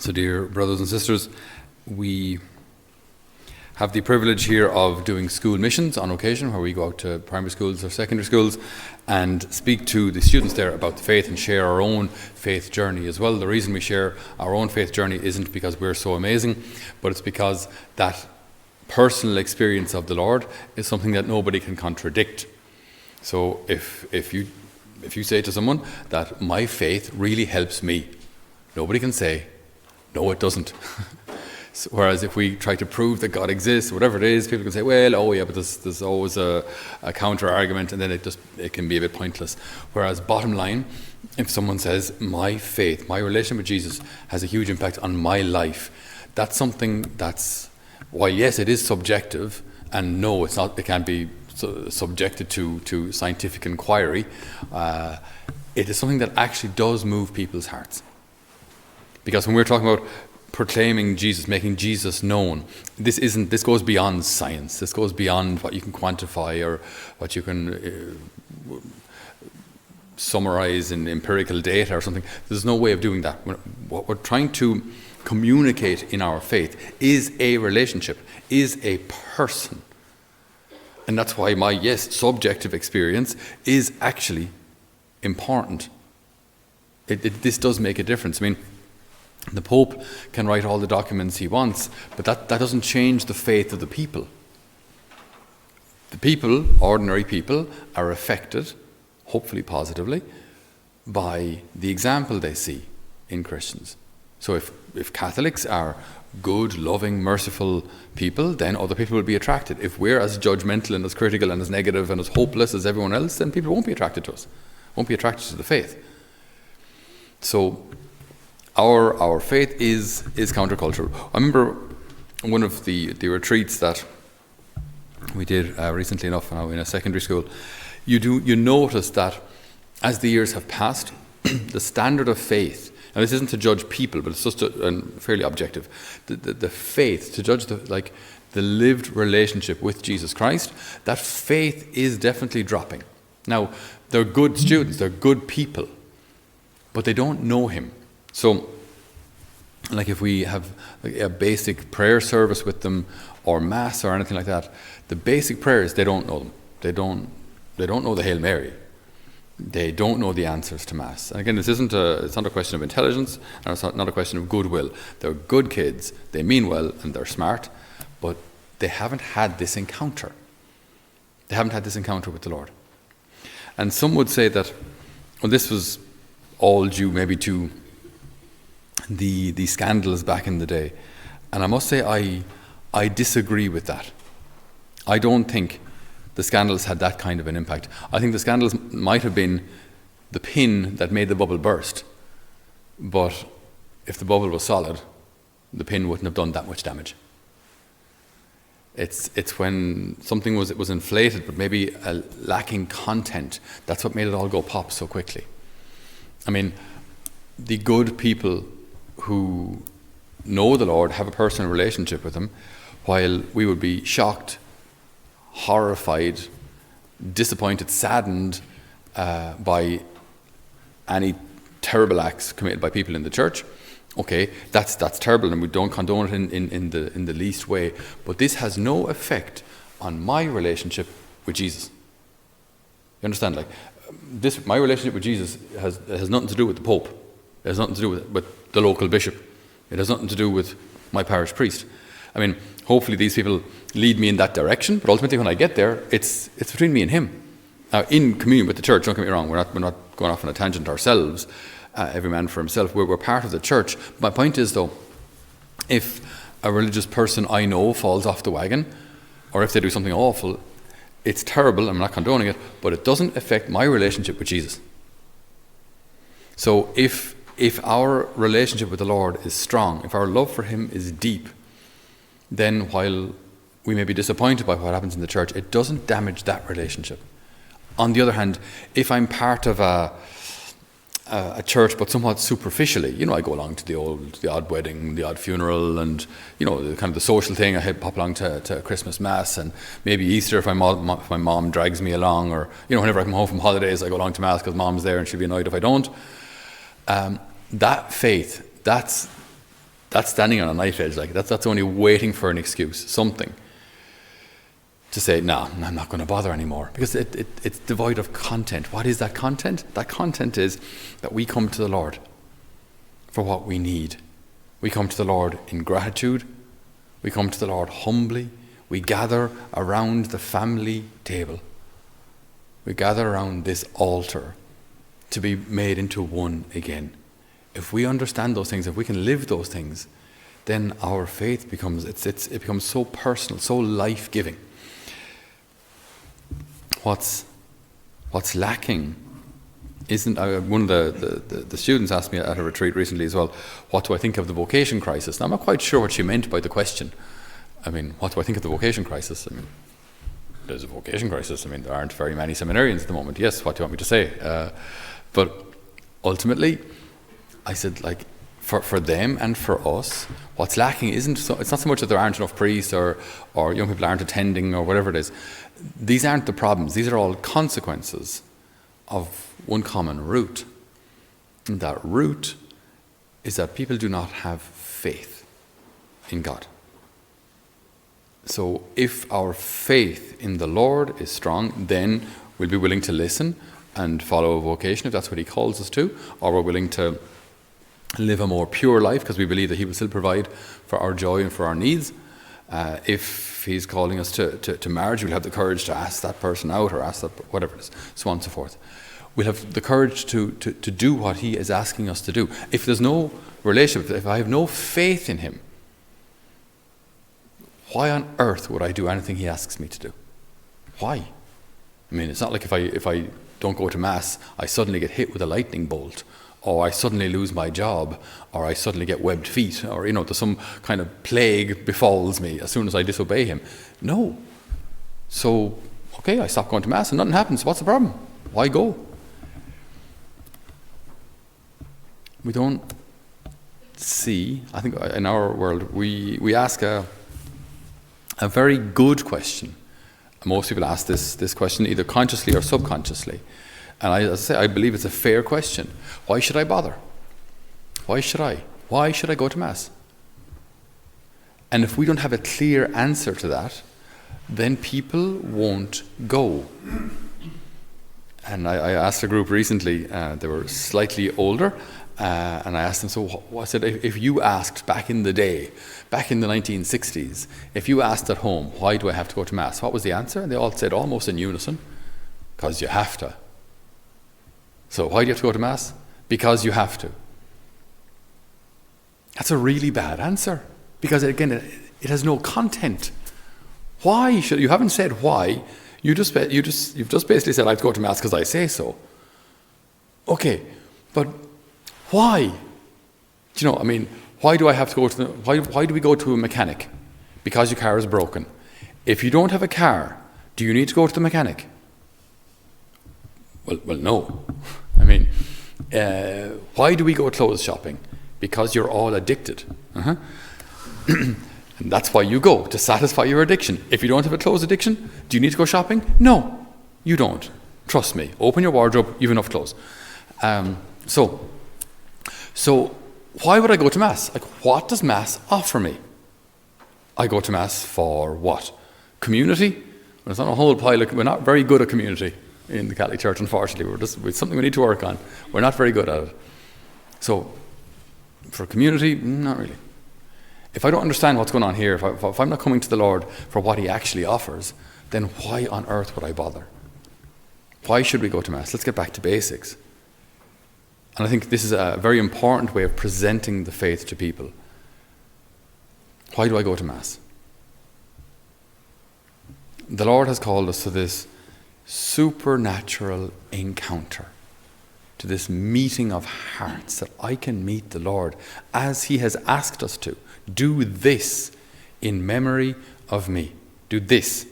So, dear brothers and sisters, we have the privilege here of doing school missions on occasion, where we go out to primary schools or secondary schools and speak to the students there about the faith and share our own faith journey as well. The reason we share our own faith journey isn't because we're so amazing, but it's because that personal experience of the Lord is something that nobody can contradict. So if you say to someone that my faith really helps me, nobody can say, no, it doesn't. So, whereas if we try to prove that God exists, whatever it is, people can say, well, oh yeah, but there's always a counter argument, and then it can be a bit pointless. Whereas bottom line, if someone says, my faith, my relationship with Jesus has a huge impact on my life, that's something that's, why yes, it is subjective, and no, it's not. It can't be subjected to scientific inquiry. It is something that actually does move people's hearts. Because when we're talking about proclaiming Jesus, making Jesus known, this goes beyond science. This goes beyond what you can quantify or what you can summarize in empirical data or something. There's no way of doing that. What we're trying to communicate in our faith is a relationship, is a person. And that's why my, subjective experience is actually important. This does make a difference. I mean, the Pope can write all the documents he wants, but that doesn't change the faith of the people. The people, ordinary people, are affected, hopefully positively, by the example they see in Christians. So if Catholics are good, loving, merciful people, then other people will be attracted. If we're as judgmental and as critical and as negative and as hopeless as everyone else, then people won't be attracted to us, won't be attracted to the faith. So our faith is countercultural. I remember one of the retreats that we did recently enough now in a secondary school. You notice that as the years have passed, the standard of faith, and this isn't to judge people, but it's just fairly objective. The faith, to judge the lived relationship with Jesus Christ, that faith is definitely dropping. Now, they're good students, they're good people, but they don't know Him. So, like if we have a basic prayer service with them, or Mass or anything like that, the basic prayers, they don't know them. They don't know the Hail Mary. They don't know the answers to Mass. And again, it's not a question of intelligence, and it's not a question of goodwill. They're good kids, they mean well, and they're smart, but they haven't had this encounter. They haven't had this encounter with the Lord. And some would say that, well, this was all due maybe to the scandals back in the day. And I must say I disagree with that. I don't think the scandals had that kind of an impact. I think the scandals might have been the pin that made the bubble burst. But if the bubble was solid, the pin wouldn't have done that much damage. It's when something was inflated, but maybe lacking content, that's what made it all go pop so quickly. I mean, the good people who know the Lord, have a personal relationship with Him, while we would be shocked, horrified, disappointed, saddened by any terrible acts committed by people in the church. Okay, that's terrible, and we don't condone it in the least way. But this has no effect on my relationship with Jesus. You understand? My relationship with Jesus has nothing to do with the Pope. It has nothing to do with the local bishop. It has nothing to do with my parish priest. I mean, hopefully these people lead me in that direction, but ultimately when I get there, it's between me and Him. Now, in communion with the church, don't get me wrong, we're not going off on a tangent ourselves, every man for himself. We're part of the church. My point is, though, if a religious person I know falls off the wagon, or if they do something awful, it's terrible, I'm not condoning it, but it doesn't affect my relationship with Jesus. So if our relationship with the Lord is strong, if our love for Him is deep, then while we may be disappointed by what happens in the church, it doesn't damage that relationship. On the other hand, if I'm part of a church, but somewhat superficially, I go along to the odd wedding, the odd funeral, and kind of the social thing. I pop along to a Christmas Mass, and maybe Easter if my mom drags me along, or whenever I come home from holidays, I go along to Mass because Mom's there and she'll be annoyed if I don't. That faith, that's that's standing on a knife edge. Like that's only waiting for an excuse, something to say, no, I'm not going to bother anymore, because it's devoid of content. What is that content? That content is that we come to the Lord for what we need. We come to the Lord in gratitude. We come to the Lord humbly. We gather around the family table. We gather around this altar to be made into one again. If we understand those things, if we can live those things, then our faith becomes it becomes so personal, so life-giving. What's lacking isn't, one of the students asked me at a retreat recently as well, what do I think of the vocation crisis? Now, I'm not quite sure what she meant by the question. I mean, what do I think of the vocation crisis? I mean, there's a vocation crisis. I mean, there aren't very many seminarians at the moment. Yes, what do you want me to say? But ultimately, I said, like, for them and for us, what's lacking it's not so much that there aren't enough priests or young people aren't attending or whatever it is. These aren't the problems. These are all consequences of one common root. And that root is that people do not have faith in God. So if our faith in the Lord is strong, then we'll be willing to listen and follow a vocation if that's what he calls us to, or we're willing to live a more pure life because we believe that he will still provide for our joy and for our needs. If he's calling us to marriage, we'll have the courage to ask that person out, or ask that, whatever it is, so on and so forth. We'll have the courage to do what he is asking us to do. If there's no relationship, if I have no faith in him, why on earth would I do anything he asks me to do? Why? I mean, it's not like if I don't go to Mass, I suddenly get hit with a lightning bolt, or I suddenly lose my job, or I suddenly get webbed feet, or, there's some kind of plague befalls me as soon as I disobey him. No. So, okay, I stop going to Mass and nothing happens. What's the problem? Why go? We don't see, I think in our world, we ask a very good question. Most people ask this question either consciously or subconsciously. And as I say, I believe it's a fair question. Why should I bother? Why should I? Why should I go to Mass? And if we don't have a clear answer to that, then people won't go. And I asked a group recently, they were slightly older, and I asked them, so I said, if you asked back in the day, back in the 1960s, if you asked at home, why do I have to go to Mass? What was the answer? And they all said almost in unison, because you have to. So why do you have to go to Mass? Because you have to. That's a really bad answer, because again, it has no content. Why should you haven't said why? You've just basically said I have to go to Mass because I say so. Okay, but why? Why do I have to go to why do we go to a mechanic? Because your car is broken. If you don't have a car, do you need to go to the mechanic? Well, no. Why do we go clothes shopping? Because you're all addicted. And that's why you go, to satisfy your addiction. If you don't have a clothes addiction, do you need to go shopping? No, you don't. Trust me. Open your wardrobe, you have enough clothes. So why would I go to Mass? Like, what does Mass offer me? I go to Mass for what? Community? Well, it's not a whole pile we're not very good at community in the Catholic Church, unfortunately. It's something we need to work on. We're not very good at it. So, for community, not really. If I don't understand what's going on here, if I'm not coming to the Lord for what he actually offers, then why on earth would I bother? Why should we go to Mass? Let's get back to basics. And I think this is a very important way of presenting the faith to people. Why do I go to Mass? The Lord has called us to this supernatural encounter, to this meeting of hearts, that I can meet the Lord as he has asked us to. Do this in memory of me. Do this.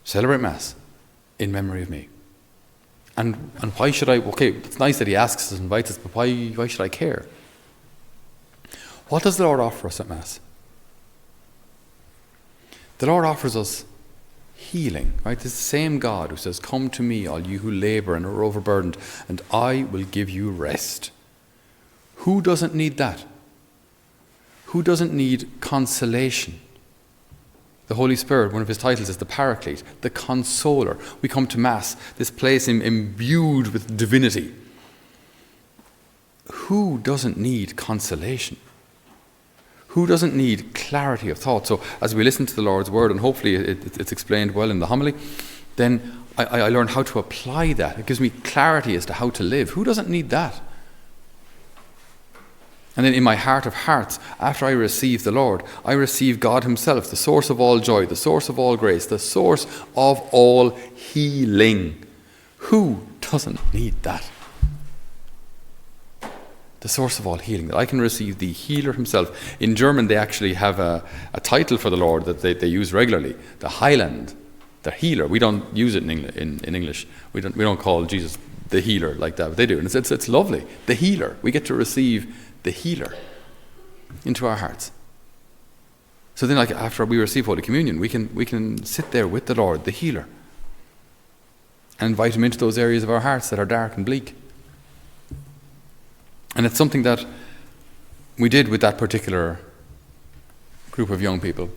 Celebrate Mass in memory of me. And why should I? Okay, it's nice that he asks us, invites us, but why should I care? What does the Lord offer us at Mass? The Lord offers us healing, right? It's the same God who says, "Come to me, all you who labor and are overburdened, and I will give you rest." Who doesn't need that? Who doesn't need consolation? The Holy Spirit, one of his titles is the Paraclete, the Consoler. We come to Mass, this place imbued with divinity. Who doesn't need consolation? Who doesn't need clarity of thought? So as we listen to the Lord's Word, and hopefully it's explained well in the homily, then I learn how to apply that. It gives me clarity as to how to live. Who doesn't need that? And then in my heart of hearts, after I receive the Lord, I receive God himself, the source of all joy, the source of all grace, the source of all healing. Who doesn't need that? The source of all healing, that I can receive the healer himself. In German, they actually have a title for the Lord that they use regularly, the Heiland, the healer. We don't use it in English. We don't call Jesus the healer like that, but they do. And it's lovely. The healer. We get to receive the healer into our hearts. So then, like after we receive Holy Communion, we can sit there with the Lord, the healer, and invite him into those areas of our hearts that are dark and bleak. And it's something that we did with that particular group of young people,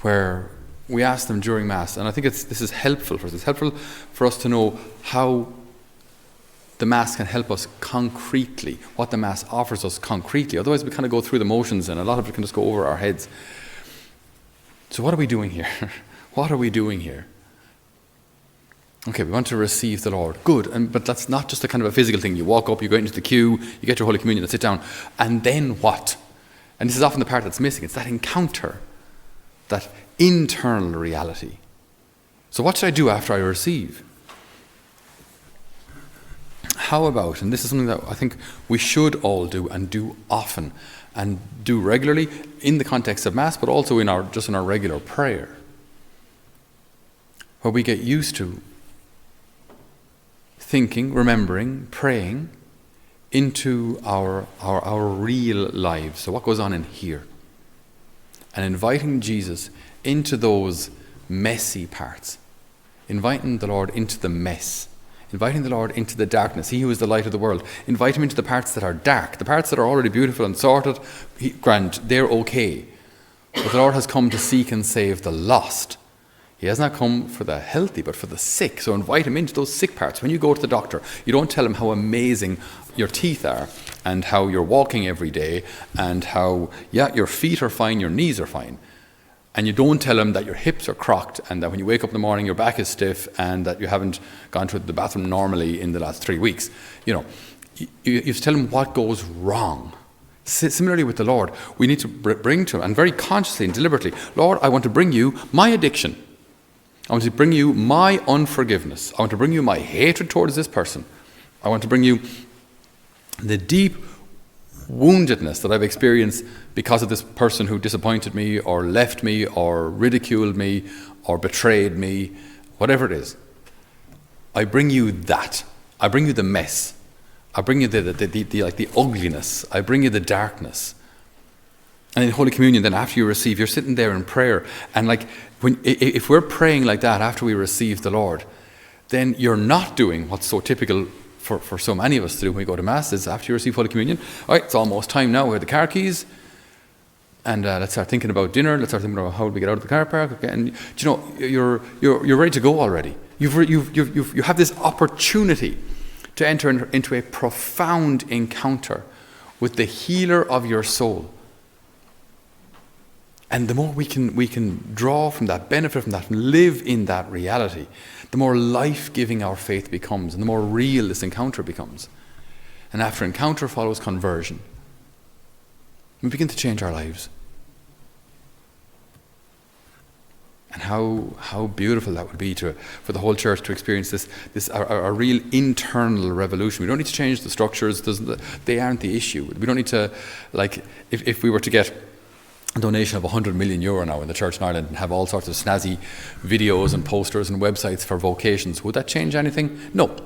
where we asked them during Mass, and I think this is helpful for us. It's helpful for us to know how the Mass can help us concretely, what the Mass offers us concretely. Otherwise, we kind of go through the motions, and a lot of it can just go over our heads. So what are we doing here? What are we doing here? Okay, we want to receive the Lord. Good, but that's not just a kind of a physical thing. You walk up, you go into the queue, you get your Holy Communion, and sit down. And then what? And this is often the part that's missing. It's that encounter, that internal reality. So what should I do after I receive? How about, and this is something that I think we should all do, and do often, and do regularly in the context of Mass, but also in our regular prayer, where we get used to thinking, remembering, praying into our real lives. So what goes on in here? And inviting Jesus into those messy parts. Inviting the Lord into the mess. Inviting the Lord into the darkness. He who is the light of the world. Invite him into the parts that are dark. The parts that are already beautiful and sorted, grant, they're okay. But the Lord has come to seek and save the lost. He has not come for the healthy, but for the sick. So invite him into those sick parts. When you go to the doctor, you don't tell him how amazing your teeth are, and how you're walking every day, and how, your feet are fine, your knees are fine. And you don't tell him that your hips are crocked, and that when you wake up in the morning, your back is stiff, and that you haven't gone to the bathroom normally in the last 3 weeks. You have to tell him what goes wrong. Similarly with the Lord, we need to bring to him, and very consciously and deliberately, Lord, I want to bring you my addiction. I want to bring you my unforgiveness. I want to bring you my hatred towards this person. I want to bring you the deep woundedness that I've experienced because of this person who disappointed me, or left me, or ridiculed me, or betrayed me, whatever it is. I bring you that. I bring you the mess. I bring you the ugliness. I bring you the darkness. And in Holy Communion, then after you receive, you're sitting there in prayer, and if we're praying like that after we receive the Lord, then you're not doing what's so typical for so many of us to do when we go to Mass, is after you receive Holy Communion, all right, it's almost time now, we have the car keys, and let's start thinking about dinner, let's start thinking about how do we get out of the car park, okay? And you're ready to go already. You have this opportunity to enter into a profound encounter with the healer of your soul. And the more we can draw from that, benefit from that, and live in that reality, the more life-giving our faith becomes, and the more real this encounter becomes. And after encounter follows conversion. We begin to change our lives. And how beautiful that would be for the whole church to experience this a real internal revolution. We don't need to change the structures. They aren't the issue. We don't need to, if we were to get a donation of €100 million now in the church in Ireland, and have all sorts of snazzy videos and posters and websites for vocations, would that change anything? No. It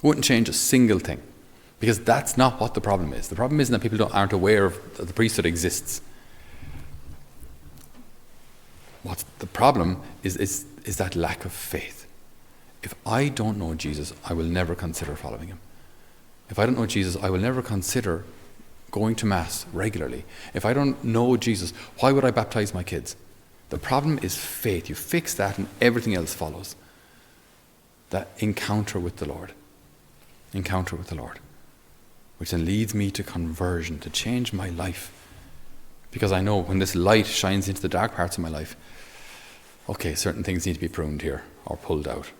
wouldn't change a single thing. Because that's not what the problem is. The problem isn't that people aren't aware that the priesthood exists. What's the problem is that lack of faith. If I don't know Jesus, I will never consider following him. If I don't know Jesus, I will never consider going to Mass regularly, if I don't know Jesus, why would I baptize my kids? The problem is faith. You fix that and everything else follows. That encounter with the Lord. Encounter with the Lord. Which then leads me to conversion, to change my life. Because I know when this light shines into the dark parts of my life, okay, certain things need to be pruned here or pulled out.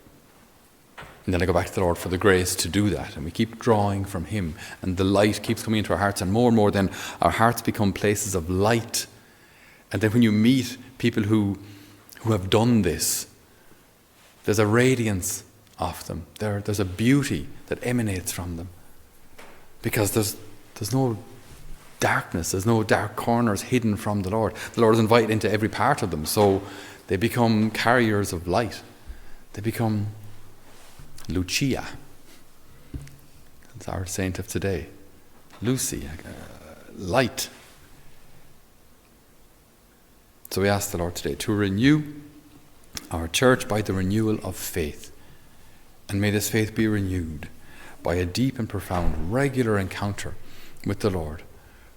And then I go back to the Lord for the grace to do that. And we keep drawing from Him. And the light keeps coming into our hearts. And more, then our hearts become places of light. And then when you meet people who have done this, there's a radiance of them. There's a beauty that emanates from them. Because there's no darkness. There's no dark corners hidden from the Lord. The Lord is invited into every part of them. So they become carriers of light. They become Lucia. That's our saint of today. Lucy, light. So we ask the Lord today to renew our church by the renewal of faith. And may this faith be renewed by a deep and profound, regular encounter with the Lord,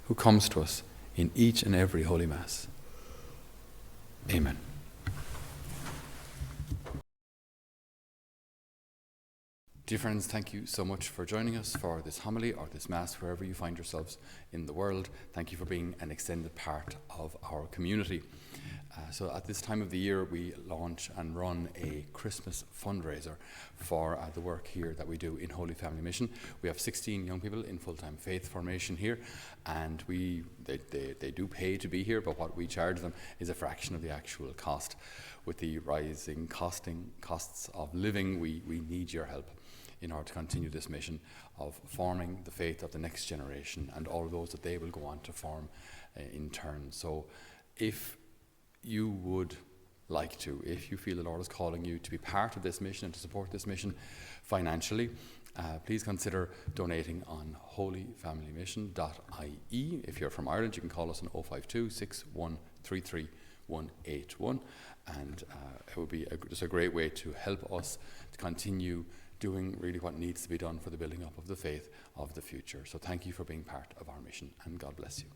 who comes to us in each and every Holy Mass. Amen. Dear friends, thank you so much for joining us for this homily or this Mass, wherever you find yourselves in the world. Thank you for being an extended part of our community. So at this time of the year, we launch and run a Christmas fundraiser for the work here that we do in Holy Family Mission. We have 16 young people in full-time faith formation here, and they do pay to be here, but what we charge them is a fraction of the actual cost. With the rising costs of living, we need your help in order to continue this mission of forming the faith of the next generation and all those that they will go on to form in turn. So if you would like to, if you feel the Lord is calling you to be part of this mission and to support this mission financially, please consider donating on holyfamilymission.ie. If you're from Ireland, you can call us on 052 6133 181, and it would be just a great way to help us to continue doing really what needs to be done for the building up of the faith of the future. So thank you for being part of our mission, and God bless you.